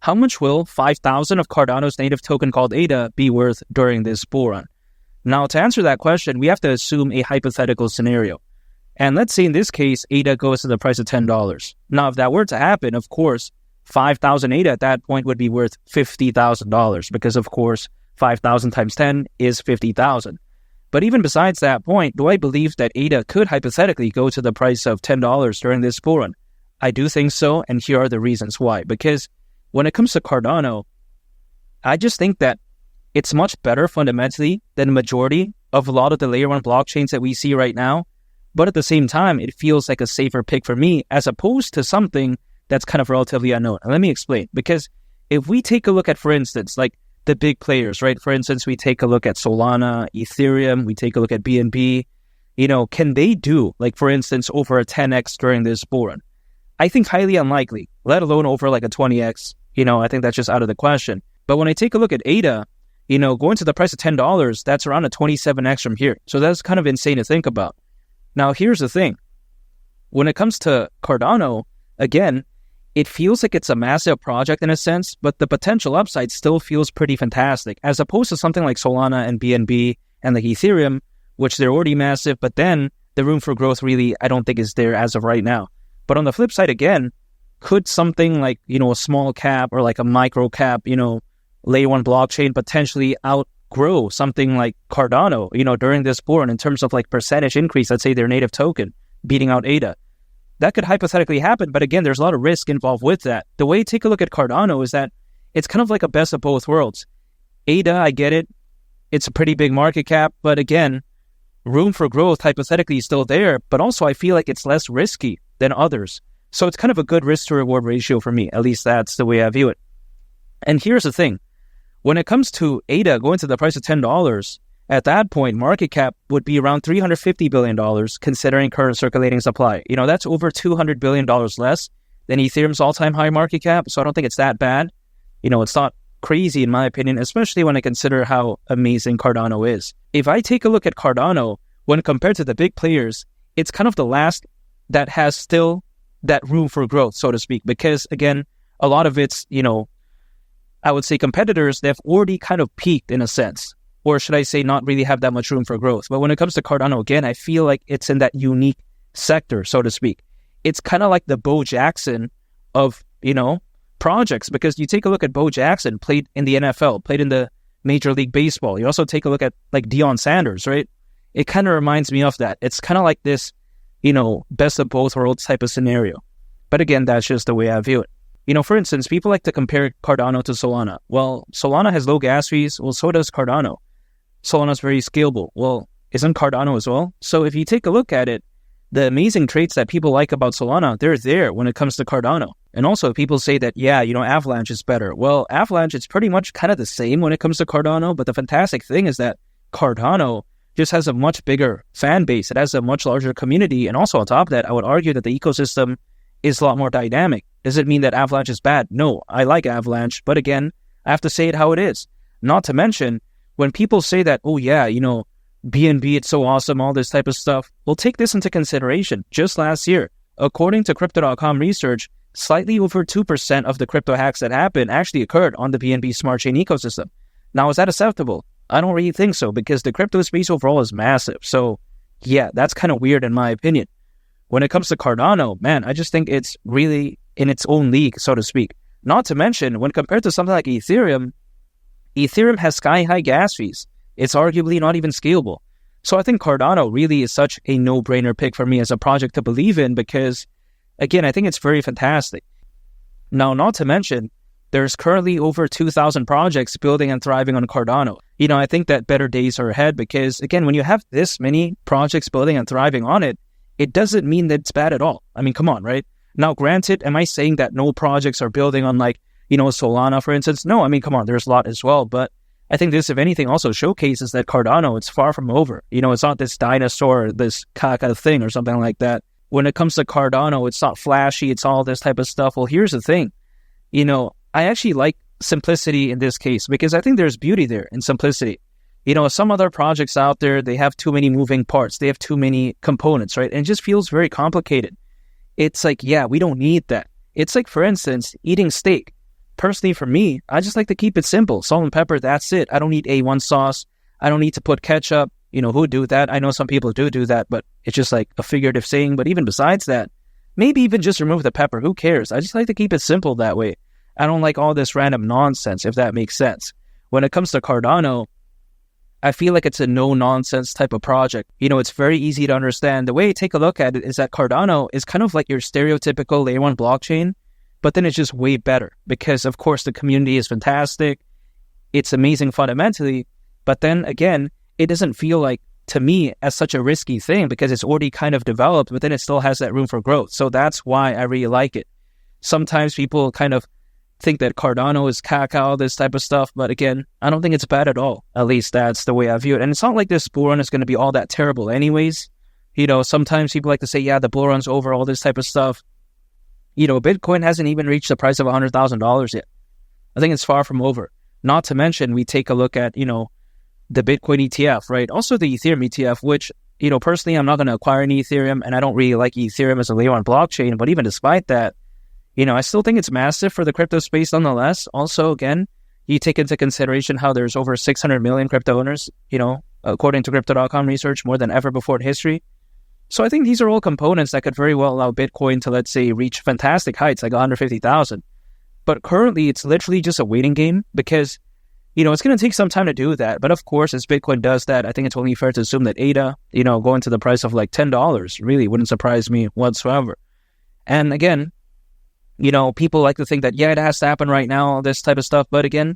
how much will 5,000 of Cardano's native token called ADA be worth during this bull run? Now, to answer that question, we have to assume a hypothetical scenario. And let's say in this case, ADA goes to the price of $10. Now, if that were to happen, of course, 5,000 ADA at that point would be worth $50,000 because, of course, 5,000 times 10 is 50,000. But even besides that point, do I believe that ADA could hypothetically go to the price of $10 during this bull run? I do think so, and here are the reasons why. Because when it comes to Cardano, I just think that it's much better fundamentally than the majority of a lot of the layer 1 blockchains that we see right now. But at the same time, it feels like a safer pick for me as opposed to something that's kind of relatively unknown. And let me explain. Because if we take a look at, for instance, like the big players, right? For instance, we take a look at Solana, Ethereum, we take a look at BNB, can they do, like, for instance, over a 10x during this bull run? I think highly unlikely, let alone over like a 20x. I think that's just out of the question. But when I take a look at ADA, going to the price of $10, that's around a 27x from here. So that's kind of insane to think about. Now, here's the thing. When it comes to Cardano, again, it feels like it's a massive project in a sense, but the potential upside still feels pretty fantastic, as opposed to something like Solana and BNB and like Ethereum, which they're already massive, but then the room for growth really, I don't think is there as of right now. But on the flip side, again, could something like, a small cap or like a micro cap, layer 1 blockchain potentially outgrow something like Cardano, during this bull run in terms of like percentage increase, let's say their native token beating out ADA? That could hypothetically happen, but again, there's a lot of risk involved with that. The way to take a look at Cardano is that it's kind of like a best of both worlds. ADA, I get it. It's a pretty big market cap, but again, room for growth hypothetically is still there, but also I feel like it's less risky than others. So it's kind of a good risk to reward ratio for me. At least that's the way I view it. And here's the thing. When it comes to ADA going to the price of $10, at that point, market cap would be around $350 billion, considering current circulating supply. That's over $200 billion less than Ethereum's all-time high market cap, so I don't think it's that bad. It's not crazy in my opinion, especially when I consider how amazing Cardano is. If I take a look at Cardano, when compared to the big players, it's kind of the last that has still that room for growth, so to speak, because, again, a lot of its, I would say competitors, they've already kind of peaked in a sense. Or should I say not really have that much room for growth. But when it comes to Cardano, again, I feel like it's in that unique sector, so to speak. It's kind of like the Bo Jackson of, projects, because you take a look at Bo Jackson, played in the NFL, played in the Major League Baseball. You also take a look at like Deion Sanders, right? It kind of reminds me of that. It's kind of like this, best of both worlds type of scenario. But again, that's just the way I view it. For instance, people like to compare Cardano to Solana. Well, Solana has low gas fees. Well, so does Cardano. Solana's very scalable. Well, isn't Cardano as well? So if you take a look at it, the amazing traits that people like about Solana, they're there when it comes to Cardano. And also people say that, Avalanche is better. Well, Avalanche is pretty much kind of the same when it comes to Cardano, but the fantastic thing is that Cardano just has a much bigger fan base. It has a much larger community. And also on top of that, I would argue that the ecosystem is a lot more dynamic. Does it mean that Avalanche is bad? No, I like Avalanche. But again, I have to say it how it is. Not to mention, when people say that, BNB, it's so awesome, all this type of stuff, well, take this into consideration. Just last year, according to Crypto.com research, slightly over 2% of the crypto hacks that happened actually occurred on the BNB smart chain ecosystem. Now, is that acceptable? I don't really think so, because the crypto space overall is massive. So, yeah, that's kind of weird in my opinion. When it comes to Cardano, man, I just think it's really in its own league, so to speak. Not to mention, when compared to something like Ethereum has sky-high gas fees. It's arguably not even scalable. So I think Cardano really is such a no-brainer pick for me as a project to believe in because, again, I think it's very fantastic. Now, not to mention, there's currently over 2,000 projects building and thriving on Cardano. I think that better days are ahead because, again, when you have this many projects building and thriving on it, it doesn't mean that it's bad at all. I mean, come on, right? Now, granted, am I saying that no projects are building on Solana, for instance? No, I mean, come on, there's a lot as well. But I think this, if anything, also showcases that Cardano, it's far from over. It's not this dinosaur, this caca thing or something like that. When it comes to Cardano, it's not flashy, it's all this type of stuff. Well, here's the thing. I actually like simplicity in this case because I think there's beauty there in simplicity. Some other projects out there, they have too many moving parts. They have too many components, right? And it just feels very complicated. It's like, we don't need that. It's like, for instance, eating steak. personally for me, I just like to keep it simple. Salt and pepper, that's it. I don't need A1 sauce. I don't need to put ketchup. Who would do that? I know some people do that, but it's just like a figurative saying. But even besides that, maybe even just remove the pepper. Who cares? I just like to keep it simple that way. I don't like all this random nonsense, if that makes sense. When it comes to Cardano, I feel like it's a no-nonsense type of project. It's very easy to understand. The way I take a look at it is that Cardano is kind of like your stereotypical layer 1 blockchain, but then it's just way better because, of course, the community is fantastic. It's amazing fundamentally, but then again, it doesn't feel like, to me, as such a risky thing because it's already kind of developed, but then it still has that room for growth. So that's why I really like it. Sometimes people kind of think that Cardano is caca, this type of stuff, but again, I don't think it's bad at all. At least that's the way I view it. And it's not like this bull run is going to be all that terrible anyways. Sometimes people like to say, yeah, the bull run's over, all this type of stuff. Bitcoin hasn't even reached the price of $100,000 yet. I think it's far from over. Not to mention, we take a look at, the Bitcoin ETF, right? Also the Ethereum ETF, which, personally, I'm not going to acquire any Ethereum, and I don't really like Ethereum as a layer 1 blockchain, but even despite that, I still think it's massive for the crypto space nonetheless. Also, again, you take into consideration how there's over 600 million crypto owners, according to Crypto.com research, more than ever before in history. So I think these are all components that could very well allow Bitcoin to, let's say, reach fantastic heights like 150,000. But currently, it's literally just a waiting game because, it's going to take some time to do that. But of course, as Bitcoin does that, I think it's only fair to assume that ADA, going to the price of like $10 really wouldn't surprise me whatsoever. And again, people like to think that, yeah, it has to happen right now, this type of stuff. But again,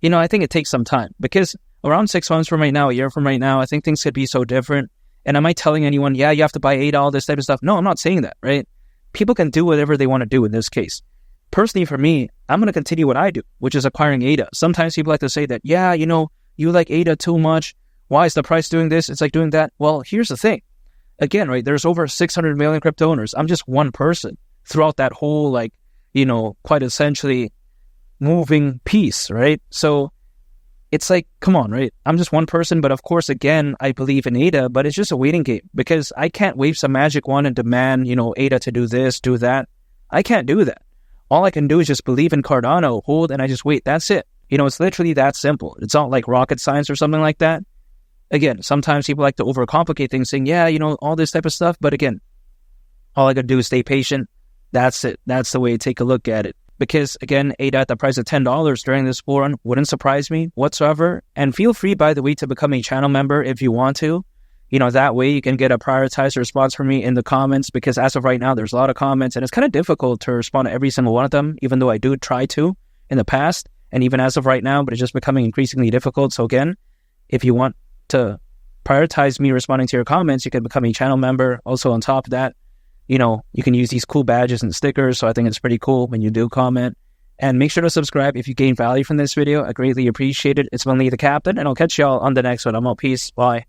I think it takes some time because around 6 months from right now, a year from right now, I think things could be so different. And am I telling anyone, yeah, you have to buy ADA, all this type of stuff? No, I'm not saying that, right? People can do whatever they want to do in this case. Personally, for me, I'm going to continue what I do, which is acquiring ADA. Sometimes people like to say that, yeah, you like ADA too much. Why is the price doing this? It's like doing that. Well, here's the thing. Again, right, there's over 600 million crypto owners. I'm just one person throughout that whole, quite essentially moving piece, right? So it's like, come on, right? I'm just one person, but of course, again, I believe in ADA, but it's just a waiting game because I can't wave some magic wand and demand, ADA to do this, do that. I can't do that. All I can do is just believe in Cardano, hold, and I just wait. That's it. It's literally that simple. It's not like rocket science or something like that. Again, sometimes people like to overcomplicate things saying, yeah, all this type of stuff. But again, all I got to do is stay patient. That's it. That's the way to take a look at it. Because again, ADA at the price of $10 during this bull run wouldn't surprise me whatsoever. And feel free, by the way, to become a channel member if you want to. That way you can get a prioritized response from me in the comments because as of right now, there's a lot of comments and it's kind of difficult to respond to every single one of them, even though I do try to in the past and even as of right now, but it's just becoming increasingly difficult. So again, if you want to prioritize me responding to your comments, you can become a channel member. Also on top of that, you can use these cool badges and stickers. So I think it's pretty cool when you do comment. And make sure to subscribe if you gain value from this video. I greatly appreciate it. It's been Lee the Captain, and I'll catch y'all on the next one. I'm out. Peace. Bye.